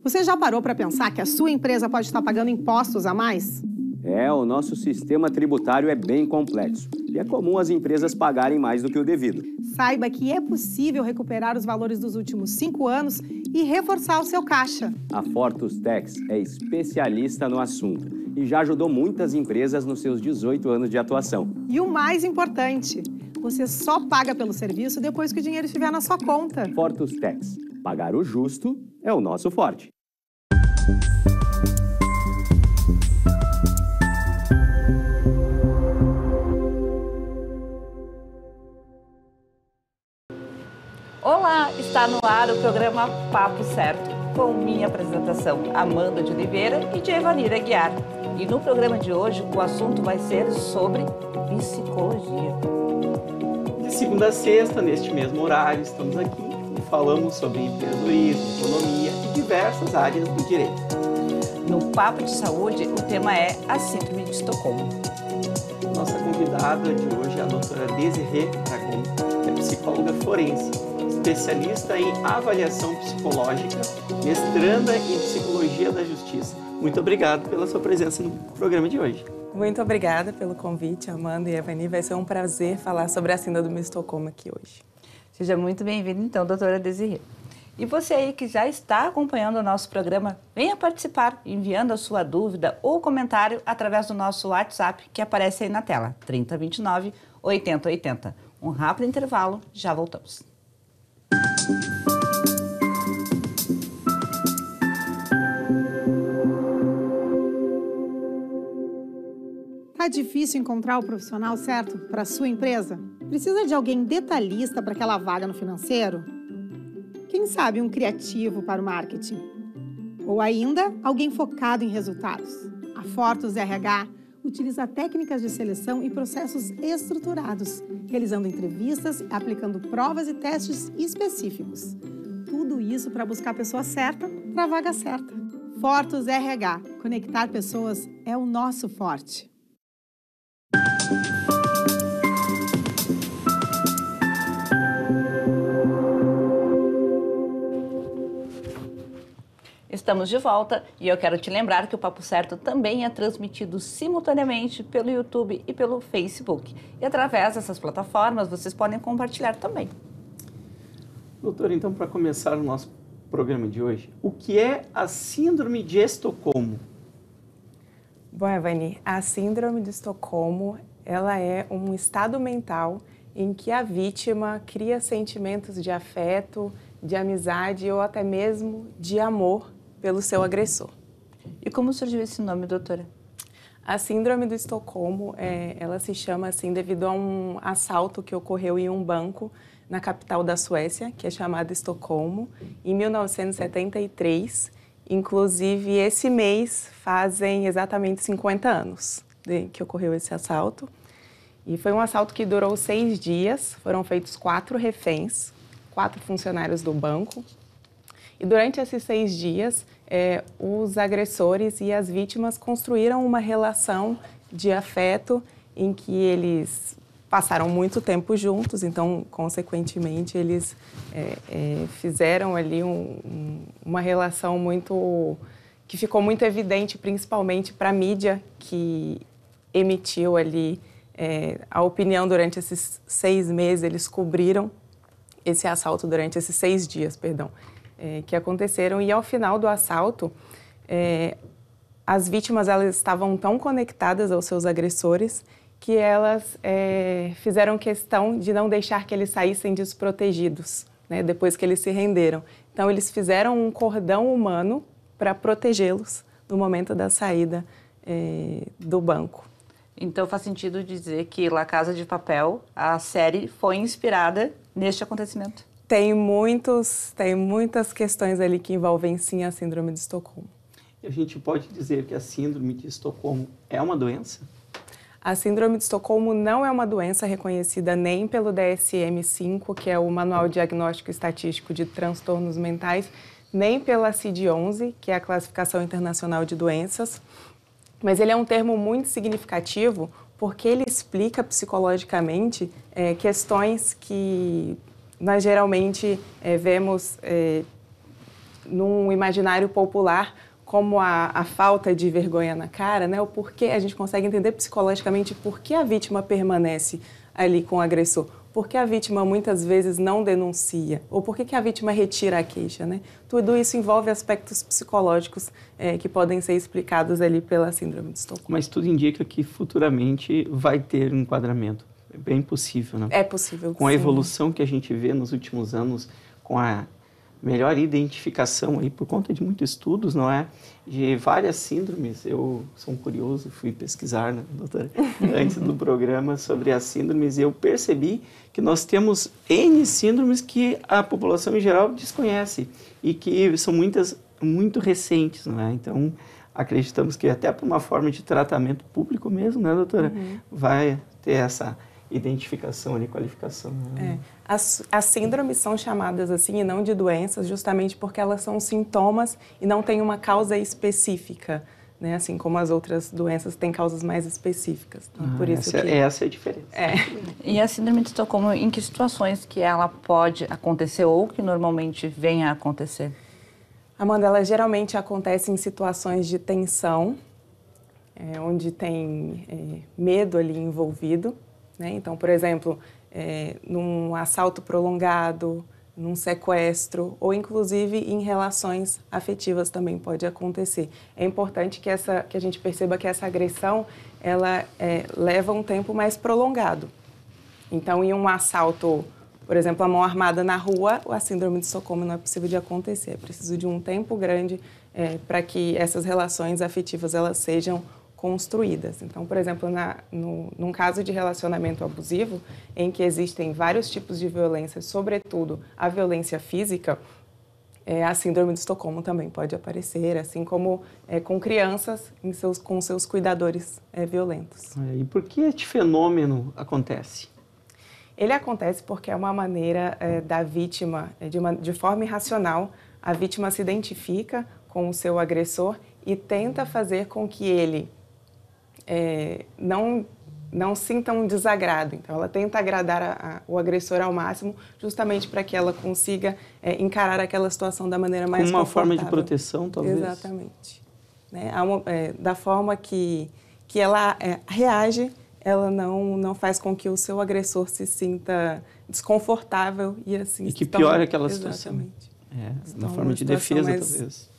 Você já parou para pensar que a sua empresa pode estar pagando impostos a mais? O nosso sistema tributário é bem complexo e é comum as empresas pagarem mais do que o devido. Saiba que é possível recuperar os valores dos últimos 5 anos e reforçar o seu caixa. A Fortus Tax é especialista no assunto e já ajudou muitas empresas nos seus 18 anos de atuação. E o mais importante, você só paga pelo serviço depois que o dinheiro estiver na sua conta. Fortus Tax. Pagar o justo é o nosso forte. Olá, está no ar o programa Papo Certo, com minha apresentação Amanda de Oliveira e de Evanira Aguiar. E no programa de hoje o assunto vai ser sobre psicologia. De segunda a sexta, neste mesmo horário, estamos aqui e falamos sobre empreendedorismo, economia e diversas áreas do direito. No Papo de Saúde, o tema é a Síndrome de Estocolmo. Nossa convidada de hoje é a doutora Desirê Aragon, é psicóloga forense, especialista em avaliação psicológica, mestranda em psicologia da justiça. Muito obrigado pela sua presença no programa de hoje. Muito obrigada pelo convite, Amanda e Evani. Vai ser um prazer falar sobre a Síndrome de Estocolmo aqui hoje. Seja muito bem-vinda, então, doutora Desirê. E você aí que já está acompanhando o nosso programa, venha participar enviando a sua dúvida ou comentário através do nosso WhatsApp que aparece aí na tela, 3029 8080. Um rápido intervalo, já voltamos. Tá difícil encontrar o profissional certo para a sua empresa? Precisa de alguém detalhista para aquela vaga no financeiro? Quem sabe um criativo para o marketing? Ou ainda, alguém focado em resultados? A Fortus RH utiliza técnicas de seleção e processos estruturados, realizando entrevistas, aplicando provas e testes específicos. Tudo isso para buscar a pessoa certa para a vaga certa. Fortus RH. Conectar pessoas é o nosso forte. Estamos de volta e eu quero te lembrar que o Papo Certo também é transmitido simultaneamente pelo YouTube e pelo Facebook. E através dessas plataformas vocês podem compartilhar também. Doutora, então, para começar o nosso programa de hoje, o que é a Síndrome de Estocolmo? Bom, Evani, a Síndrome de Estocolmo, ela é um estado mental em que a vítima cria sentimentos de afeto, de amizade ou até mesmo de amor pelo seu agressor. E como surgiu esse nome, doutora? A Síndrome do Estocolmo, ela se chama assim devido a um assalto que ocorreu em um banco na capital da Suécia, que é chamada Estocolmo, em 1973. Inclusive, esse mês fazem exatamente 50 anos que ocorreu esse assalto. E foi um assalto que durou 6 dias, foram feitos 4 reféns, 4 funcionários do banco. E durante esses 6 dias, os agressores e as vítimas construíram uma relação de afeto em que eles passaram muito tempo juntos, então, consequentemente, eles fizeram ali uma relação que ficou muito evidente, principalmente para a mídia que emitiu ali a opinião durante esses 6 meses. Eles cobriram esse assalto durante esses 6 dias, que aconteceram. E ao final do assalto, as vítimas elas estavam tão conectadas aos seus agressores que elas fizeram questão de não deixar que eles saíssem desprotegidos, né, depois que eles se renderam. Então, eles fizeram um cordão humano para protegê-los no momento da saída do banco. Então, faz sentido dizer que La Casa de Papel, a série, foi inspirada neste acontecimento? Tem muitas questões ali que envolvem, sim, a Síndrome de Estocolmo. E a gente pode dizer que a Síndrome de Estocolmo é uma doença? A Síndrome de Estocolmo não é uma doença reconhecida nem pelo DSM-5, que é o Manual Diagnóstico e Estatístico de Transtornos Mentais, nem pela CID-11, que é a Classificação Internacional de Doenças. Mas ele é um termo muito significativo porque ele explica psicologicamente questões que nós geralmente vemos num imaginário popular como a falta de vergonha na cara, né? O porquê, a gente consegue entender psicologicamente por que a vítima permanece ali com o agressor. Por que a vítima muitas vezes não denuncia? Ou por que a vítima retira a queixa, né? Tudo isso envolve aspectos psicológicos que podem ser explicados ali pela síndrome de Estocolmo. Mas tudo indica que futuramente vai ter um enquadramento. É bem possível, né? É possível, Com a sim. evolução que a gente vê nos últimos anos, com a melhor identificação aí, por conta de muitos estudos, não é? De várias síndromes. Eu sou um curioso, fui pesquisar, né, doutora, antes do programa sobre as síndromes, e eu percebi que nós temos N síndromes que a população em geral desconhece e que são muitas muito recentes, não é? Então, acreditamos que até por uma forma de tratamento público mesmo, né, doutora? Vai ter essa identificação ali, qualificação. Né? As síndromes são chamadas assim e não de doenças, justamente porque elas são sintomas e não têm uma causa específica, né? Assim como as outras doenças têm causas mais específicas. Então, por isso essa é a diferença. E a síndrome de Estocolmo, em que situações que ela pode acontecer ou que normalmente vem a acontecer? Amanda, ela geralmente acontece em situações de tensão, onde tem medo ali envolvido. Né? Então, por exemplo, num assalto prolongado, num sequestro ou, inclusive, em relações afetivas também pode acontecer. É importante que a gente perceba que essa agressão ela leva um tempo mais prolongado. Então, em um assalto, por exemplo, a mão armada na rua, a síndrome de Estocolmo não é possível de acontecer. É preciso de um tempo grande para que essas relações afetivas elas sejam construídas. Então, por exemplo, num caso de relacionamento abusivo, em que existem vários tipos de violência, sobretudo a violência física, a síndrome de Estocolmo também pode aparecer, assim como com crianças com seus cuidadores violentos. E por que este fenômeno acontece? Ele acontece porque é uma maneira da vítima, de forma irracional, a vítima se identifica com o seu agressor e tenta fazer com que ele não sinta um desagrado. Então, ela tenta agradar o agressor ao máximo, justamente para que ela consiga encarar aquela situação da maneira mais confortável. Uma forma de proteção, talvez? Exatamente. Né? Da forma que ela reage, ela não faz com que o seu agressor se sinta desconfortável e assim... E que piore aquela situação. Exatamente. Uma forma de defesa, talvez.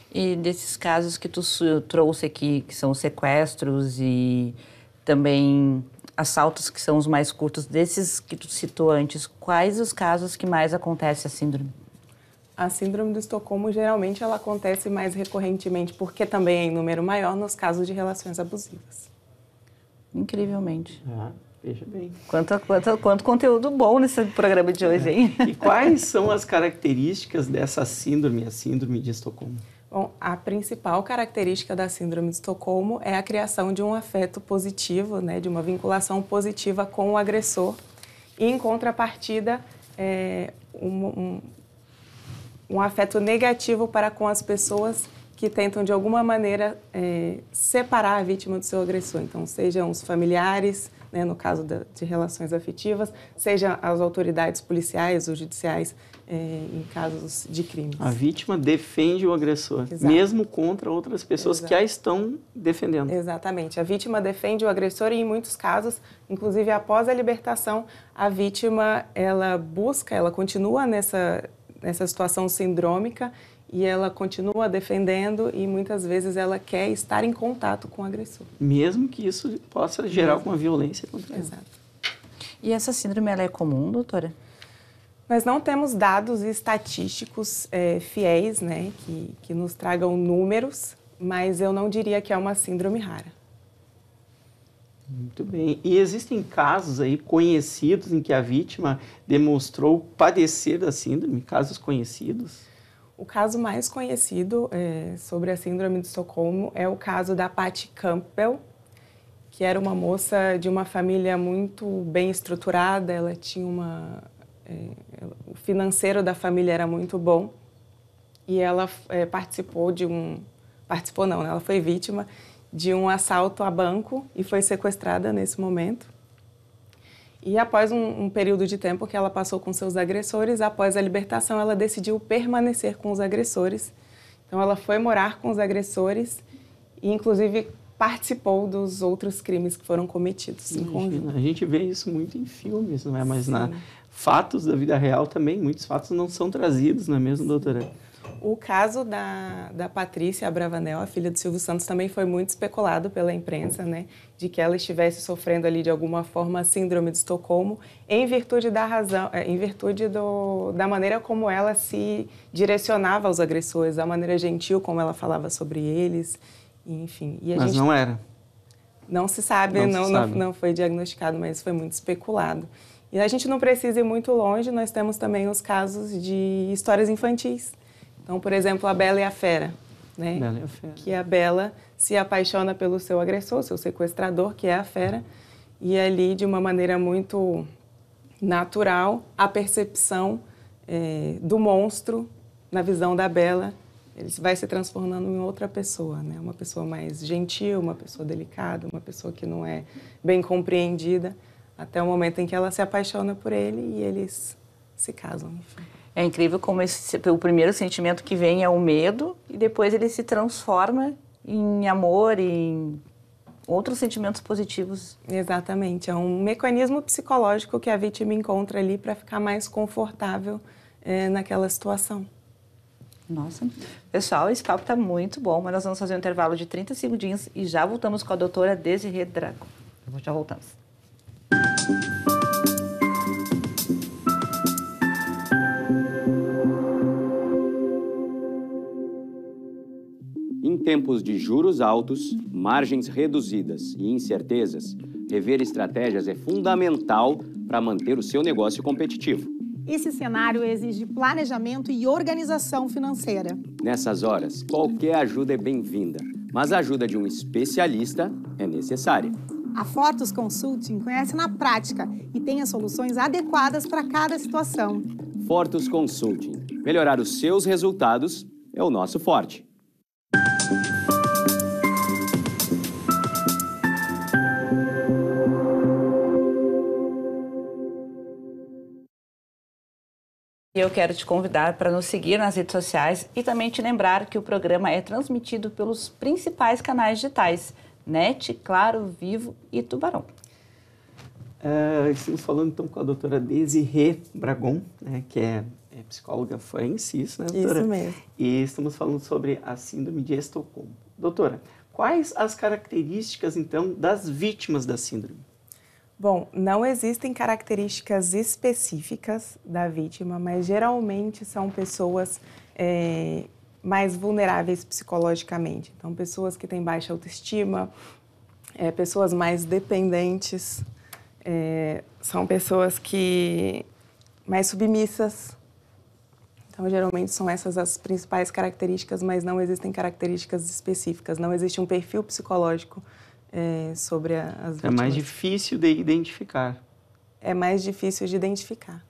E desses casos que tu trouxe aqui, que são sequestros e também assaltos, que são os mais curtos, desses que tu citou antes, quais os casos que mais acontece a síndrome? A síndrome do Estocolmo, geralmente, ela acontece mais recorrentemente, porque também é em número maior nos casos de relações abusivas. Incrivelmente. Veja bem. Quanto conteúdo bom nesse programa de hoje, hein? E quais são as características dessa síndrome, a síndrome de Estocolmo? Bom, a principal característica da síndrome de Estocolmo é a criação de um afeto positivo, né, de uma vinculação positiva com o agressor. E, em contrapartida, um afeto negativo para com as pessoas que tentam, de alguma maneira, separar a vítima do seu agressor. Então, sejam os familiares, né, no caso de relações afetivas, sejam as autoridades policiais ou judiciais em casos de crimes. A vítima defende o agressor, Exato. mesmo contra outras pessoas que a estão defendendo. Exatamente. A vítima defende o agressor e, em muitos casos, inclusive após a libertação, a vítima ela continua nessa situação sindrômica e ela continua defendendo e muitas vezes ela quer estar em contato com o agressor. Mesmo que isso possa gerar alguma violência contra ela. Exato. E essa síndrome, ela é comum, doutora? Nós não temos dados estatísticos fiéis, né, que nos tragam números, mas eu não diria que é uma síndrome rara. Muito bem. E existem casos aí conhecidos em que a vítima demonstrou padecer da síndrome, casos conhecidos? O caso mais conhecido sobre a síndrome de Estocolmo é o caso da Patty Campbell, que era uma moça de uma família muito bem estruturada, ela tinha o financeiro da família era muito bom e ela ela foi vítima de um assalto a banco e foi sequestrada nesse momento. E após um período de tempo que ela passou com seus agressores, após a libertação, ela decidiu permanecer com os agressores. Então, ela foi morar com os agressores e, inclusive, participou dos outros crimes que foram cometidos em conjunto. A gente vê isso muito em filmes, não é? Mas fatos da vida real também, muitos fatos não são trazidos, não é mesmo, doutora? O caso da Patrícia Abravanel, a filha do Silvio Santos, também foi muito especulado pela imprensa, né? De que ela estivesse sofrendo ali, de alguma forma, a síndrome de Estocolmo, em virtude da maneira como ela se direcionava aos agressores, da maneira gentil como ela falava sobre eles, enfim. Mas não era? Não se sabe, não foi diagnosticado, mas foi muito especulado. E a gente não precisa ir muito longe, nós temos também os casos de histórias infantis. Então, por exemplo, a Bela e a Fera, né? Bela e a Fera. Que a Bela se apaixona pelo seu agressor, seu sequestrador, que é a Fera, e ali, de uma maneira muito natural, a percepção do monstro, na visão da Bela, ele vai se transformando em outra pessoa, né? Uma pessoa mais gentil, uma pessoa delicada, uma pessoa que não é bem compreendida, até o momento em que ela se apaixona por ele e eles se casam, enfim. É incrível como o primeiro sentimento que vem é o medo e depois ele se transforma em amor, em outros sentimentos positivos. Exatamente. É um mecanismo psicológico que a vítima encontra ali para ficar mais confortável naquela situação. Nossa. Pessoal, esse papo está muito bom, mas nós vamos fazer um intervalo de 30 segundinhos e já voltamos com a doutora Desirê Dragon. Já voltamos. Em tempos de juros altos, margens reduzidas e incertezas, rever estratégias é fundamental para manter o seu negócio competitivo. Esse cenário exige planejamento e organização financeira. Nessas horas, qualquer ajuda é bem-vinda, mas a ajuda de um especialista é necessária. A Fortus Consulting conhece na prática e tem as soluções adequadas para cada situação. Fortus Consulting. Melhorar os seus resultados é o nosso forte. Eu quero te convidar para nos seguir nas redes sociais e também te lembrar que o programa é transmitido pelos principais canais digitais, NET, Claro, Vivo e Tubarão. Estamos falando então com a doutora Desirê Dragon, né, que é psicóloga forense, isso, né, doutora? Isso mesmo. E estamos falando sobre a síndrome de Estocolmo. Doutora, quais as características, então, das vítimas da síndrome? Bom, não existem características específicas da vítima, mas geralmente são pessoas mais vulneráveis psicologicamente. Então, pessoas que têm baixa autoestima, pessoas mais dependentes, são pessoas que mais submissas. Então, geralmente são essas as principais características, mas não existem características específicas. Não existe um perfil psicológico sobre as vítimas. É mais difícil de identificar. É mais difícil de identificar.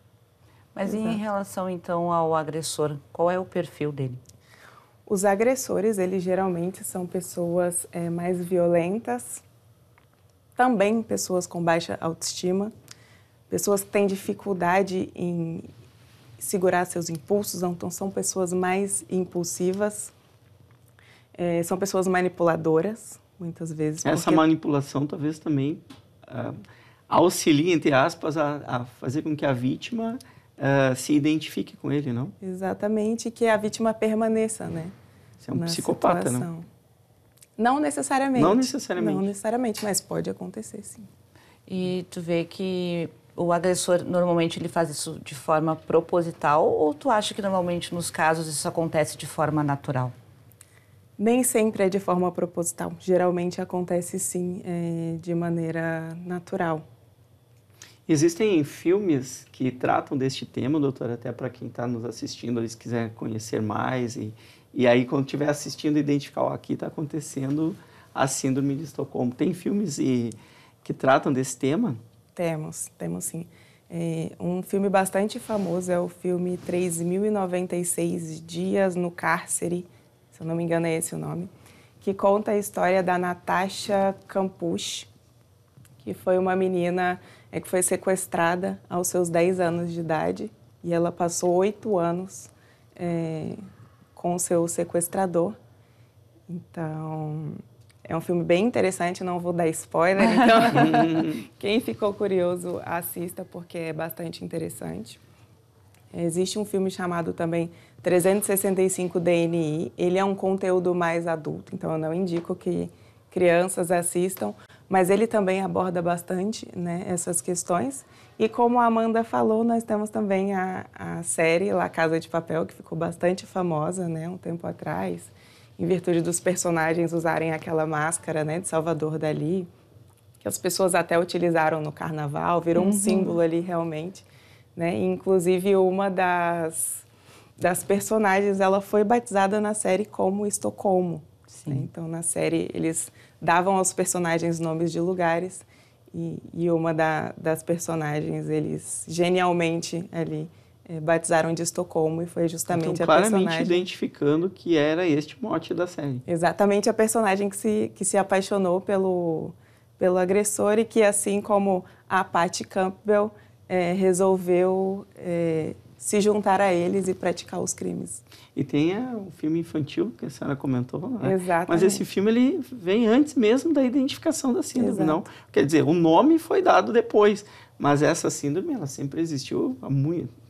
Mas Exato. em relação, então, ao agressor, qual é o perfil dele? Os agressores, eles geralmente são pessoas mais violentas, também pessoas com baixa autoestima, pessoas que têm dificuldade em segurar seus impulsos, então são pessoas mais impulsivas, são pessoas manipuladoras, muitas vezes. Essa manipulação talvez também auxilie, entre aspas, a fazer com que a vítima se identifique com ele, não? Exatamente, que a vítima permaneça, né? Você é um psicopata, situação. Não necessariamente. Não necessariamente. Não necessariamente, mas pode acontecer, sim. E tu vê que o agressor, normalmente, ele faz isso de forma proposital ou tu acha que, normalmente, nos casos, isso acontece de forma natural? Nem sempre é de forma proposital. Geralmente acontece, sim, de maneira natural. Existem filmes que tratam deste tema, doutora, até para quem está nos assistindo, eles quiserem conhecer mais e aí, quando estiver assistindo, identificar, aqui está acontecendo a síndrome de Estocolmo. Tem filmes que tratam desse tema? Temos sim. Um filme bastante famoso é o filme 3.096 Dias no Cárcere, se eu não me engano é esse o nome, que conta a história da Natasha Kampusch, que foi uma menina que foi sequestrada aos seus 10 anos de idade e ela passou 8 anos com o seu sequestrador. Então, é um filme bem interessante, não vou dar spoiler, então quem ficou curioso, assista, porque é bastante interessante. Existe um filme chamado também 365 DNI, ele é um conteúdo mais adulto, então eu não indico que crianças assistam, mas ele também aborda bastante, né, essas questões. E como a Amanda falou, nós temos também a série La Casa de Papel, que ficou bastante famosa, né, um tempo atrás, em virtude dos personagens usarem aquela máscara, né, de Salvador Dalí, que as pessoas até utilizaram no carnaval, virou um símbolo ali realmente, né? E, inclusive, uma das personagens, ela foi batizada na série como Estocolmo. Né? Então, na série, eles davam aos personagens nomes de lugares e uma das personagens, eles genialmente ali batizaram de Estocolmo e foi justamente então, a claramente personagem... identificando que era este mote da série. Exatamente a personagem que se apaixonou pelo agressor e que, assim como a Patty Campbell, resolveu se juntar a eles e praticar os crimes. E tem o filme infantil que a senhora comentou, né? Exatamente. Mas esse filme ele vem antes mesmo da identificação da síndrome, Exato. não? Quer dizer, o nome foi dado depois, mas essa síndrome ela sempre existiu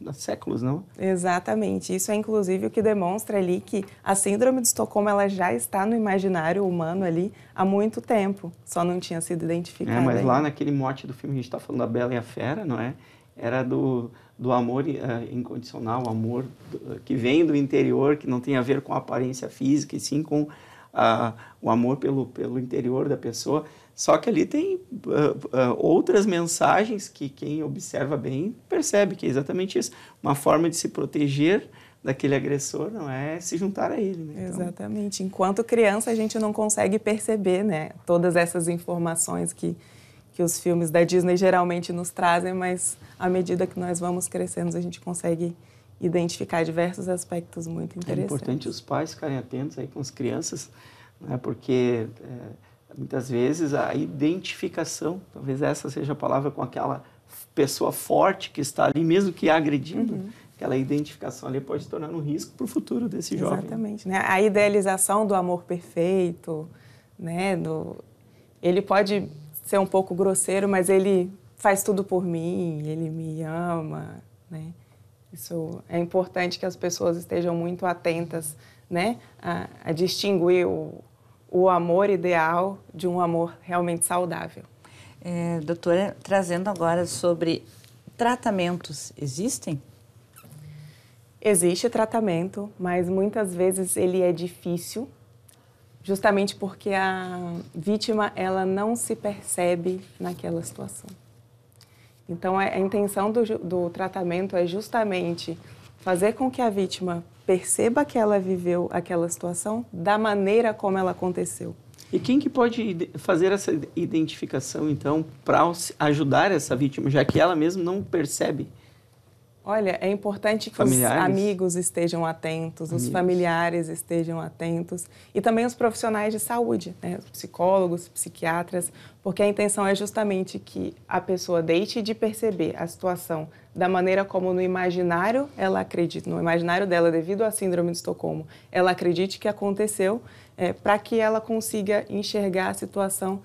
há séculos, não? Exatamente. Isso é inclusive o que demonstra ali que a síndrome de Estocolmo ela já está no imaginário humano ali há muito tempo, só não tinha sido identificada. Mas ainda. lá naquele mote do filme, a gente está falando da Bela e a Fera, não é? Era do amor incondicional, o amor que vem do interior, que não tem a ver com a aparência física, e sim com o amor pelo interior da pessoa. Só que ali tem outras mensagens que quem observa bem percebe que é exatamente isso. Uma forma de se proteger daquele agressor, não é se juntar a ele. Né? Então... Exatamente. Enquanto criança, a gente não consegue perceber, né, todas essas informações que os filmes da Disney geralmente nos trazem, mas à medida que nós vamos crescendo, a gente consegue identificar diversos aspectos muito interessantes. É importante os pais ficarem atentos aí com as crianças, né, porque muitas vezes a identificação, talvez essa seja a palavra, com aquela pessoa forte que está ali, mesmo que agredindo, aquela identificação ali pode se tornar um risco para o futuro desse jovem. Exatamente. Né? A idealização do amor perfeito, né, ele pode ser um pouco grosseiro, mas ele faz tudo por mim, ele me ama, né? Isso é importante que as pessoas estejam muito atentas, né, a distinguir o amor ideal de um amor realmente saudável. Doutora, trazendo agora sobre tratamentos, existem? Existe tratamento, mas muitas vezes ele é difícil, justamente porque a vítima ela não se percebe naquela situação. Então, a intenção do tratamento é justamente fazer com que a vítima perceba que ela viveu aquela situação da maneira como ela aconteceu. E quem que pode fazer essa identificação, então, para ajudar essa vítima, já que ela mesma não percebe? Olha, é importante que os amigos estejam atentos, os familiares estejam atentos e também os profissionais de saúde, né? Os psicólogos, psiquiatras, porque a intenção é justamente que a pessoa deixe de perceber a situação da maneira como no imaginário ela acredita, no imaginário dela, devido à síndrome de Estocolmo, ela acredite que aconteceu, para que ela consiga enxergar a situação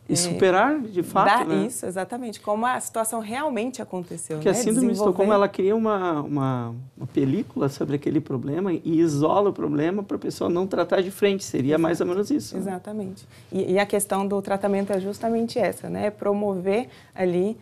e superar, de fato, né? Isso, exatamente. Como a situação realmente aconteceu. Porque né? a síndrome de Estocolmo, ela cria uma película sobre aquele problema e isola o problema para a pessoa não tratar de frente. Seria mais ou menos isso. Exatamente. Né? E a questão do tratamento é justamente essa, né? Promover ali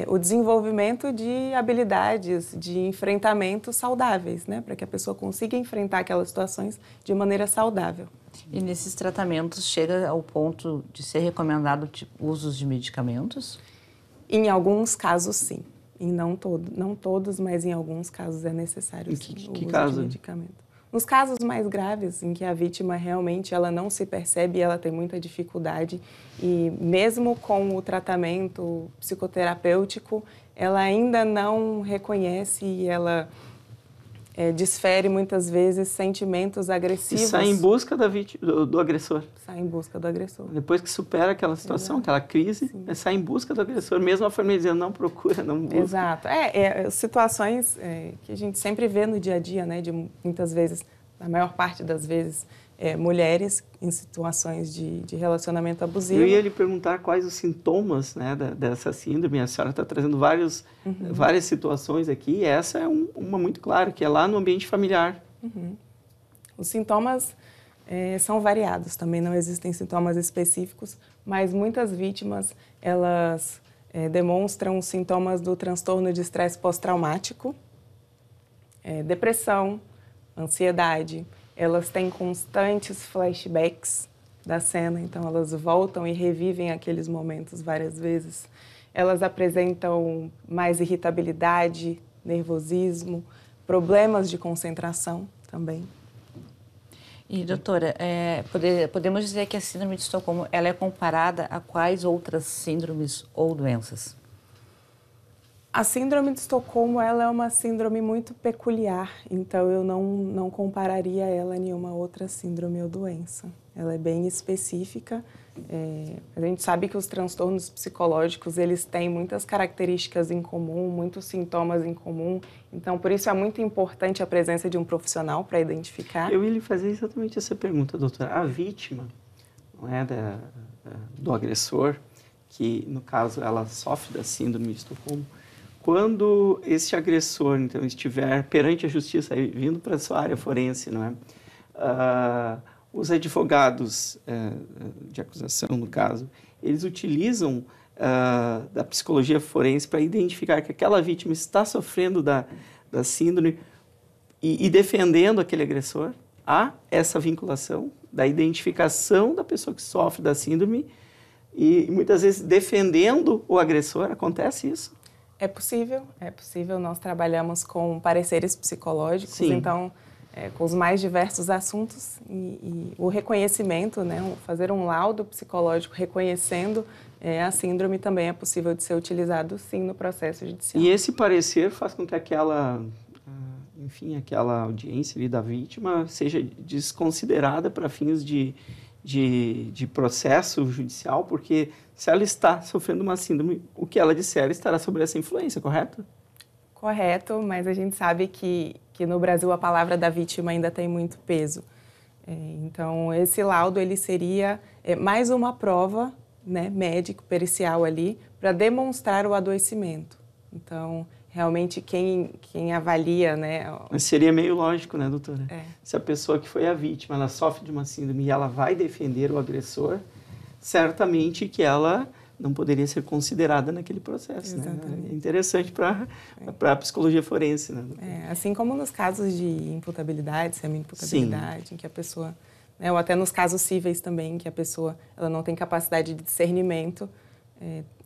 o desenvolvimento de habilidades de enfrentamento saudáveis, né? Para que a pessoa consiga enfrentar aquelas situações de maneira saudável. E nesses tratamentos chega ao ponto de ser recomendado usos de medicamentos? Em alguns casos, sim. E não todos, mas em alguns casos é necessário sim, o uso de medicamento. Nos casos mais graves, em que a vítima realmente ela não se percebe, ela tem muita dificuldade e mesmo com o tratamento psicoterapêutico, ela ainda não reconhece e ela desfere muitas vezes sentimentos agressivos. E sai em busca do agressor. Sai em busca do agressor. Depois que supera aquela situação, aquela crise, sai em busca do agressor, mesmo a família dizendo não procura, não busca. Exato. Situações que a gente sempre vê no dia a dia, né? De muitas vezes, na maior parte das vezes, mulheres em situações de relacionamento abusivo. Eu ia lhe perguntar quais os sintomas, né, dessa síndrome. A senhora está trazendo várias situações aqui, e essa é uma muito clara, que é lá no ambiente familiar. Os sintomas são variados, também não existem sintomas específicos, mas muitas vítimas, elas demonstram sintomas do transtorno de estresse pós-traumático, depressão, ansiedade. Elas têm constantes flashbacks da cena, então elas voltam e revivem aqueles momentos várias vezes. Elas apresentam mais irritabilidade, nervosismo, problemas de concentração também. E, doutora, podemos dizer que a síndrome de Estocolmo ela é comparada a quais outras síndromes ou doenças? A síndrome de Estocolmo, ela é uma síndrome muito peculiar, então eu não compararia ela a nenhuma outra síndrome ou doença. Ela é bem específica. A gente sabe que os transtornos psicológicos, eles têm muitas características em comum, muitos sintomas em comum, então por isso é muito importante a presença de um profissional para identificar. Eu ia lhe fazer exatamente essa pergunta, doutora. A vítima, não é, do agressor, que no caso ela sofre da síndrome de Estocolmo, quando esse agressor, então, estiver perante a justiça, vindo para a sua área forense, não é? Os advogados de acusação, no caso, eles utilizam da psicologia forense para identificar que aquela vítima está sofrendo da síndrome e defendendo aquele agressor. Há essa vinculação da identificação da pessoa que sofre da síndrome e muitas vezes defendendo o agressor. Acontece isso? É possível. Nós trabalhamos com pareceres psicológicos, então, com os mais diversos assuntos e o reconhecimento, né, fazer um laudo psicológico reconhecendo a síndrome também é possível de ser utilizado, sim, no processo judicial. E esse parecer faz com que aquela audiência ali da vítima seja desconsiderada para fins de processo judicial, porque se ela está sofrendo uma síndrome, o que ela disser estará sob essa influência, correto? Correto, mas a gente sabe que no Brasil a palavra da vítima ainda tem muito peso. Então, esse laudo ele seria mais uma prova, né, médico-pericial ali, para demonstrar o adoecimento. Então, realmente quem avalia, né... Mas seria meio lógico, né, doutora? Se a pessoa que foi a vítima, ela sofre de uma síndrome e ela vai defender o agressor, certamente que ela não poderia ser considerada naquele processo. Exatamente. Né? É interessante para a psicologia forense. Né? Assim como nos casos de imputabilidade, semi-imputabilidade, em que a pessoa... Né, ou até nos casos cíveis também, que a pessoa ela não tem capacidade de discernimento,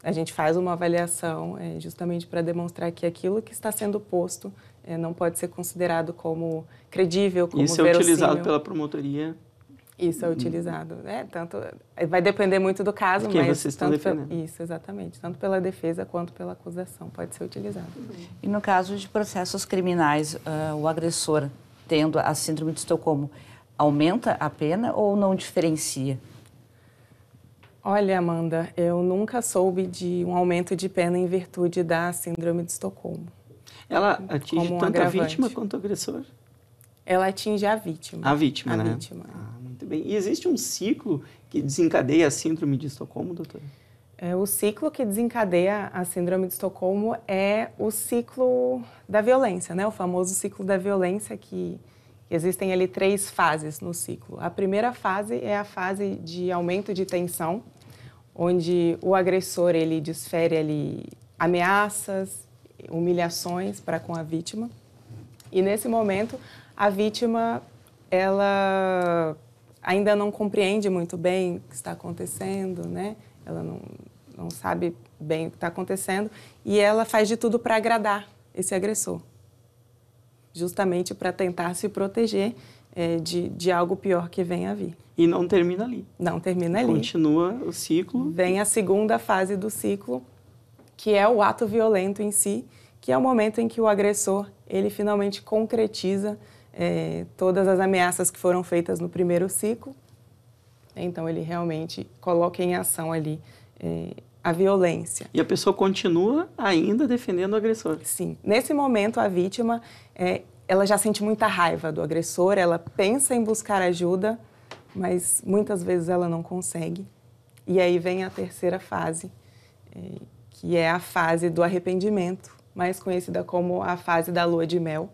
a gente faz uma avaliação justamente para demonstrar que aquilo que está sendo posto não pode ser considerado como credível, como verossímil. Isso é utilizado pela promotoria? Isso é utilizado. Tanto, vai depender muito do caso, quem mas... vocês estão defendendo. Isso, exatamente. Tanto pela defesa quanto pela acusação pode ser utilizado. E no caso de processos criminais, o agressor tendo a síndrome de Estocolmo, aumenta a pena ou não diferencia? Olha, Amanda, eu nunca soube de um aumento de pena em virtude da síndrome de Estocolmo. Ela atinge tanto a vítima quanto o agressor? Ela atinge a vítima. A vítima, né? A vítima. Muito bem. E existe um ciclo que desencadeia a síndrome de Estocolmo, doutora? O ciclo que desencadeia a síndrome de Estocolmo é o ciclo da violência, né? O famoso ciclo da violência, que existem ali 3 fases no ciclo. A primeira fase é a fase de aumento de tensão, onde o agressor ele desfere ali ameaças, humilhações para com a vítima. E nesse momento a vítima ela ainda não compreende muito bem o que está acontecendo, né? Ela não sabe bem o que está acontecendo e ela faz de tudo para agradar esse agressor, justamente para tentar se proteger de algo pior que venha a vir. E não termina ali. Não termina ali. Continua o ciclo. Vem a segunda fase do ciclo, que é o ato violento em si, que é o momento em que o agressor, ele finalmente concretiza todas as ameaças que foram feitas no primeiro ciclo. Então, ele realmente coloca em ação ali a violência. E a pessoa continua ainda defendendo o agressor. Sim. Nesse momento, a vítima, ela já sente muita raiva do agressor, ela pensa em buscar ajuda, mas muitas vezes ela não consegue. E aí vem a terceira fase, que é a fase do arrependimento, mais conhecida como a fase da lua de mel,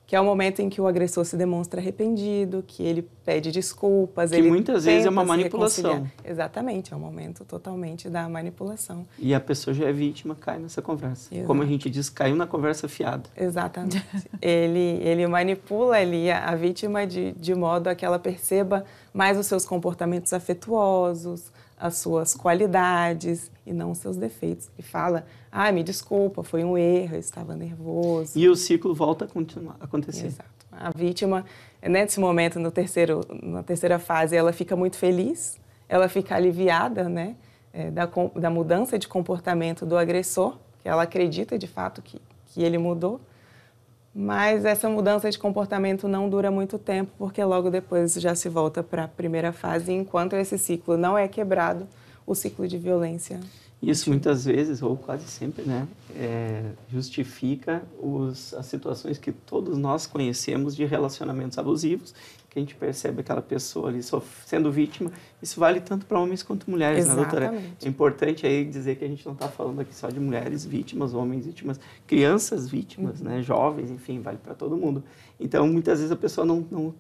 que é o momento em que o agressor se demonstra arrependido, que ele pede desculpas. Que ele muitas vezes é uma manipulação. Exatamente, é um momento totalmente da manipulação. E a pessoa já é vítima, cai nessa conversa. Exato. Como a gente diz, caiu na conversa fiada. Exatamente. ele manipula ali a vítima de modo a que ela perceba mais os seus comportamentos afetuosos, as suas qualidades e não os seus defeitos. E fala, me desculpa, foi um erro, eu estava nervoso. E o ciclo volta a acontecer. Exato. A vítima, nesse momento, na terceira fase, ela fica muito feliz, ela fica aliviada, né, da mudança de comportamento do agressor, que ela acredita, de fato, que ele mudou. Mas essa mudança de comportamento não dura muito tempo, porque logo depois já se volta para a primeira fase, enquanto esse ciclo não é quebrado, o ciclo de violência. Isso muitas vezes, ou quase sempre, né, justifica as situações que todos nós conhecemos de relacionamentos abusivos, que a gente percebe aquela pessoa ali sendo vítima. Isso vale tanto para homens quanto mulheres, né, doutora? É importante aí dizer que a gente não está falando aqui só de mulheres vítimas, homens vítimas, crianças vítimas, né, jovens, enfim, vale para todo mundo. Então, muitas vezes a pessoa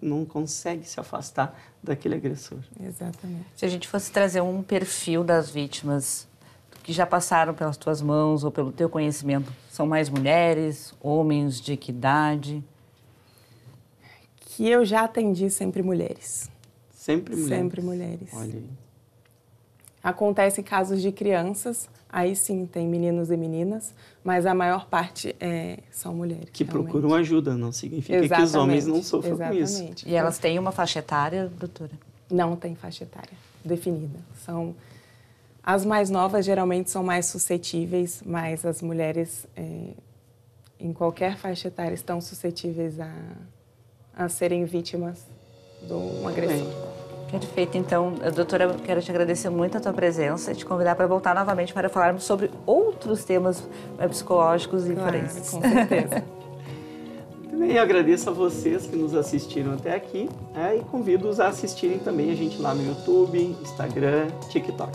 não consegue se afastar daquele agressor. Exatamente. Se a gente fosse trazer um perfil das vítimas que já passaram pelas tuas mãos ou pelo teu conhecimento, são mais mulheres, homens, de que idade? Que eu já atendi sempre mulheres. Sempre mulheres? Sempre mulheres. Olha aí. Acontece em casos de crianças, aí sim tem meninos e meninas, mas a maior parte são mulheres. Que realmente procuram ajuda, não significa que os homens não sofram com isso. E elas têm uma faixa etária, doutora? Não tem faixa etária definida. As mais novas geralmente são mais suscetíveis, mas as mulheres em qualquer faixa etária estão suscetíveis a serem vítimas de um agressor. Perfeito. Então, doutora, eu quero te agradecer muito a tua presença e te convidar para voltar novamente para falarmos sobre outros temas psicológicos e forenses. Com certeza. Também agradeço a vocês que nos assistiram até aqui, e convido-os a assistirem também a gente lá no YouTube, Instagram, TikTok.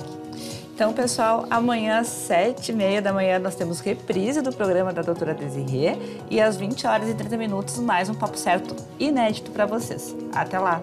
Então, pessoal, amanhã às 7h30 da manhã nós temos reprise do programa da doutora Desirê e às 20h30 mais um Papo Certo inédito para vocês. Até lá!